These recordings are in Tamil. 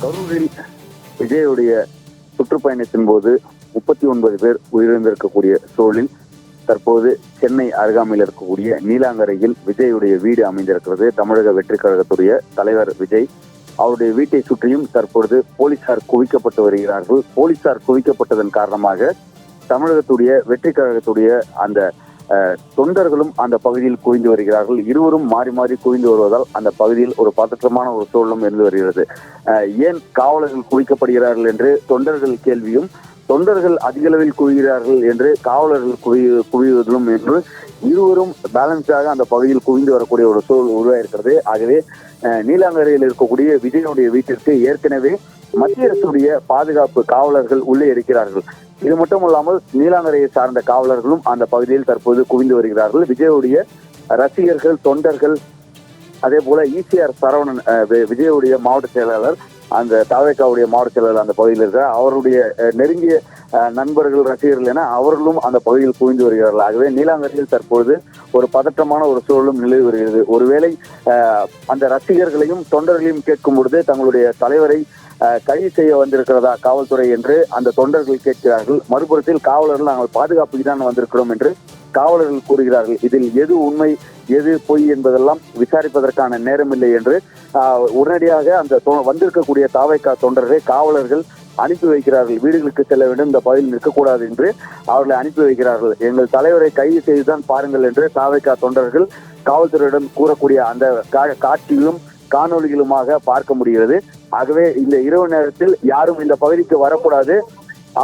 கரூரில் விஜயுடைய சுற்றுப்பயணத்தின் போது 39 பேர் உயிரிழந்திருக்கக்கூடிய சூழலில் தற்போது சென்னை அருகாமையில் இருக்கக்கூடிய நீலாங்கரையில் விஜயுடைய வீடு அமைந்திருக்கிறது. தமிழக வெற்றி கழகத்துடைய தலைவர் விஜய் அவருடைய வீட்டை சுற்றியும் தற்பொழுது போலீசார் குவிக்கப்பட்டு வருகிறார்கள். போலீசார் குவிக்கப்பட்டதன் காரணமாக தமிழகத்துடைய வெற்றி கழகத்துடைய அந்த தொண்டர்களும் அந்த பகுதியில் குவிந்து வருகிறார்கள். இருவரும் மாறி மாறி குவிந்து வருவதால் அந்த பகுதியில் ஒரு பதற்றமான ஒரு சூழலும் இருந்து வருகிறது. ஏன் காவலர்கள் குவிக்கப்படுகிறார்கள் என்று தொண்டர்கள் கேள்வியும், தொண்டர்கள் அதிக அளவில் குவிகிறார்கள் என்று காவலர்கள் குவிவதிலும் என்று இருவரும் பேலன்ஸாக அந்த பகுதியில் குவிந்து வரக்கூடிய ஒரு சூழல் உருவாயிருக்கிறது. ஆகவே நீலாங்கரையில் இருக்கக்கூடிய விஜயனுடைய வீட்டிற்கு ஏற்கனவே மத்திய அரசுடைய பாதுகாப்பு காவலர்கள் உள்ளே இருக்கிறார்கள். இது மட்டும் இல்லாமல் நீலாங்கரையை சார்ந்த காவலர்களும் அந்த பகுதியில் தற்போது குவிந்து வருகிறார்கள். விஜயுடைய ரசிகர்கள், தொண்டர்கள், அதே போல ஈசிஆர் சரவணன் விஜயுடைய மாவட்ட செயலாளர், அந்த தாவேக்காவுடைய மாவட்ட செயலாளர் அந்த பகுதியில் இருக்கிறார். அவருடைய நெருங்கிய நண்பர்கள், ரசிகர்கள் என அவர்களும் அந்த பகுதியில் குவிந்து வருகிறார்கள். ஆகவே நீலாங்கரையில் தற்பொழுது ஒரு பதற்றமான ஒரு சூழலும் நிலவி வருகிறது. ஒருவேளை அந்த ரசிகர்களையும் தொண்டர்களையும் கேட்கும் பொழுது தங்களுடைய தலைவரை கைது செய்ய வந்திருக்கிறதா காவல்துறை என்று அந்த தொண்டர்கள் கேட்கிறார்கள். மறுபுறத்தில் காவலர்கள் நாங்கள் பாதுகாப்புக்கு தான் வந்திருக்கிறோம் என்று காவலர்கள் கூறுகிறார்கள். இதில் எது உண்மை எது பொய் என்பதெல்லாம் விசாரிப்பதற்கான நேரமில்லை என்று உடனடியாக அந்த வந்திருக்கக்கூடிய தாவேக்கா தொண்டர்களை காவலர்கள் அனுப்பி வைக்கிறார்கள். வீடுகளுக்கு செல்ல வேண்டும், இந்த பகுதியில் நிற்கக்கூடாது என்று அவர்களை அனுப்பி வைக்கிறார்கள். எங்கள் தலைவரை கைது செய்துதான் பாருங்கள் என்று தாவேக்கா தொண்டர்கள் காவல்துறையிடம் கூறக்கூடிய அந்த காட்சிகளும் காணொலிகளுமாக பார்க்க முடிகிறது. ஆகவே இந்த இரவு நேரத்தில் யாரும் இந்த பகுதிக்கு வரக்கூடாது,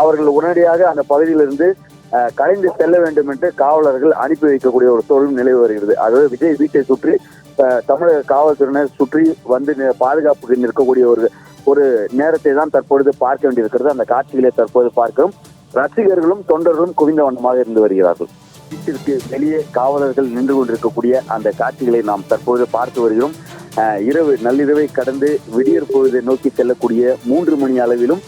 அவர்கள் உடனடியாக அந்த பகுதியிலிருந்து கலைந்து செல்ல வேண்டும் என்று காவலர்கள் அனுப்பி வைக்கக்கூடிய ஒரு சூழலும் நிலவி வருகிறது. அதாவது விஜய் வீட்டை சுற்றி தமிழக காவல்துறையினர் சுற்றி வந்து பாதுகாப்புக்கு நிற்கக்கூடிய ஒரு நேரத்தை தான் தற்பொழுது பார்க்க வேண்டியிருக்கிறது. அந்த காட்சிகளை தற்போது பார்க்கிறோம். ரசிகர்களும் தொண்டர்களும் குவிந்த வண்ணமாக இருந்து வருகிறார்கள். வீட்டிற்கு வெளியே காவலர்கள் நின்று கொண்டிருக்கக்கூடிய அந்த காட்சிகளை நாம் தற்போது பார்த்து வருகிறோம். நள்ளிரவை கடந்து விடியற் பொழுதை நோக்கி செல்லக்கூடிய 3 மணி அளவிலும்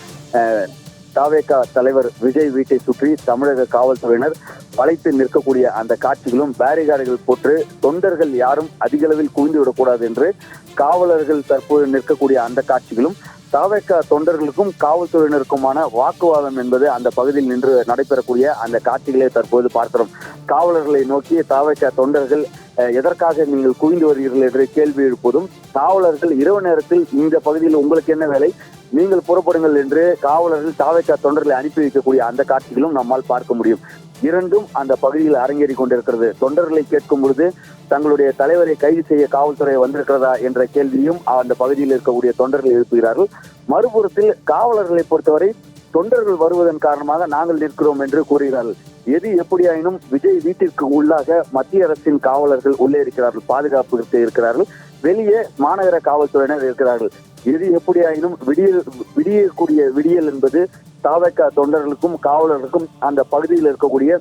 தாவேகா தலைவர் விஜய் வீட்டை சுற்றி தமிழக காவல்துறையினர் வளைத்து நிற்கக்கூடிய அந்த காட்சிகளும், பேரிகார்டுகள் போட்டு தொண்டர்கள் யாரும் அதிக அளவில் குவிந்து விடக்கூடாது என்று காவலர்கள் தற்போது நிற்கக்கூடிய அந்த காட்சிகளும், தாவேகா தொண்டர்களுக்கும் காவல்துறையினருக்குமான வாக்குவாதம் என்பது அந்த பகுதியில் நின்று நடைபெறக்கூடிய அந்த காட்சிகளை தற்போது பார்க்கிறோம். காவலர்களை நோக்கி தாவேகா தொண்டர்கள் எதற்காக நீங்கள் குவிந்து வருகிறீர்கள் என்று கேள்வி எழுப்பதும், காவலர்கள் இரவு நேரத்தில் இந்த பகுதியில் உங்களுக்கு என்ன வேலை, நீங்கள் புறப்படுங்கள் என்று காவலர்கள் தாவேகா தொண்டர்களை அனுப்பி வைக்கக்கூடிய அந்த காட்சிகளும் நம்மால் பார்க்க முடியும். இரண்டும் அந்த பகுதியில் அரங்கேறி கொண்டிருக்கிறது. தொண்டர்களை கேட்கும் பொழுது தங்களுடைய தலைவரை கைது செய்ய காவல்துறை வந்திருக்கிறதா என்ற கேள்வியும் அந்த பகுதியில் இருக்கக்கூடிய தொண்டர்கள் எழுப்புகிறார்கள். மறுபுறத்தில் காவலர்களை பொறுத்தவரை தொண்டர்கள் வருவதன் காரணமாக நாங்கள் நிற்கிறோம் என்று கூறுகிறார்கள். எது எப்படியாயினும் விஜய் வீட்டிற்கு உள்ளாக மத்திய அரசின் காவலர்கள் உள்ளே இருக்கிறார்கள், பாதுகாப்புக்கு இருக்கிறார்கள். வெளியே மாநகர காவல்துறையினர் இருக்கிறார்கள். எது எப்படியாயினும் விடியக்கூடிய விடியல் என்பது தாவேகா தொண்டர்களுக்கும் காவலர்களுக்கும் அந்த பகுதியில் இருக்கக்கூடிய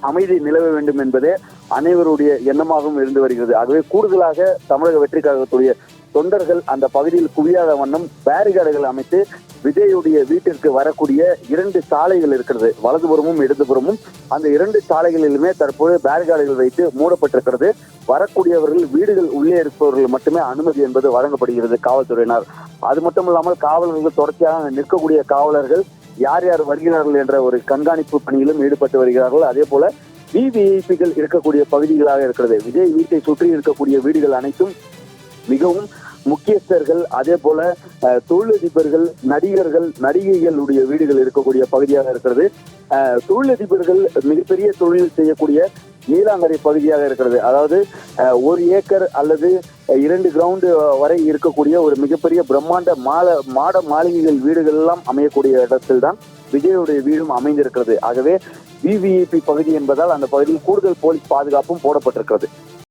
அமைதி நிலவ வேண்டும் என்பதே அனைவருடைய எண்ணமாகவும் இருந்து வருகிறது. ஆகவே கூடுதலாக தமிழக வெற்றி கழகத்துடைய தொண்டர்கள் அந்த பகுதியில் குவியாத வண்ணம் பேரிகார்டுகள் அமைத்து விஜயுடைய வீட்டிற்கு வரக்கூடிய 2 சாலைகள் இருக்கிறது, வலதுபுறமும் இடதுபுறமும். அந்த 2 சாலைகளிலுமே தற்போது பேரிகார்டுகள் வைத்து மூடப்பட்டிருக்கிறது. வரக்கூடியவர்கள் வீடுகள் உள்ளே இருப்பவர்கள் மட்டுமே அனுமதி என்பது வழங்கப்படுகிறது காவல்துறையினர். அது மட்டும் இல்லாமல் காவலர்கள் தொடர்ச்சியாக நிற்கக்கூடிய காவலர்கள் யார் யார் வருகிறார்கள் என்ற ஒரு கண்காணிப்பு பணியிலும் ஈடுபட்டு வருகிறார்கள். அதே போல விவிஐபிகள் இருக்கக்கூடிய பகுதிகளாக இருக்கிறது. விஜய் வீட்டை சுற்றி இருக்கக்கூடிய வீடுகள் அனைத்தும் மிகவும் முக்கியஸ்தர்கள், அதே போல தொழிலதிபர்கள், நடிகர்கள், நடிகைகளுடைய வீடுகள் இருக்கக்கூடிய பகுதியாக இருக்கிறது. தொழிலதிபர்கள் மிகப்பெரிய தொழில் செய்யக்கூடிய நீலாங்கரை பகுதியாக இருக்கிறது. அதாவது 1 ஏக்கர் அல்லது 2 கிரவுண்டு வரை இருக்கக்கூடிய ஒரு மிகப்பெரிய பிரம்மாண்ட மாட மாளிகைகள் வீடுகள் எல்லாம் அமையக்கூடிய இடத்தில் தான் விஜயுடைய வீடும் அமைந்திருக்கிறது. ஆகவே விவிஐபி பகுதி என்பதால் அந்த பகுதியில் கூடுதல் போலீஸ் பாதுகாப்பும் போடப்பட்டிருக்கிறது.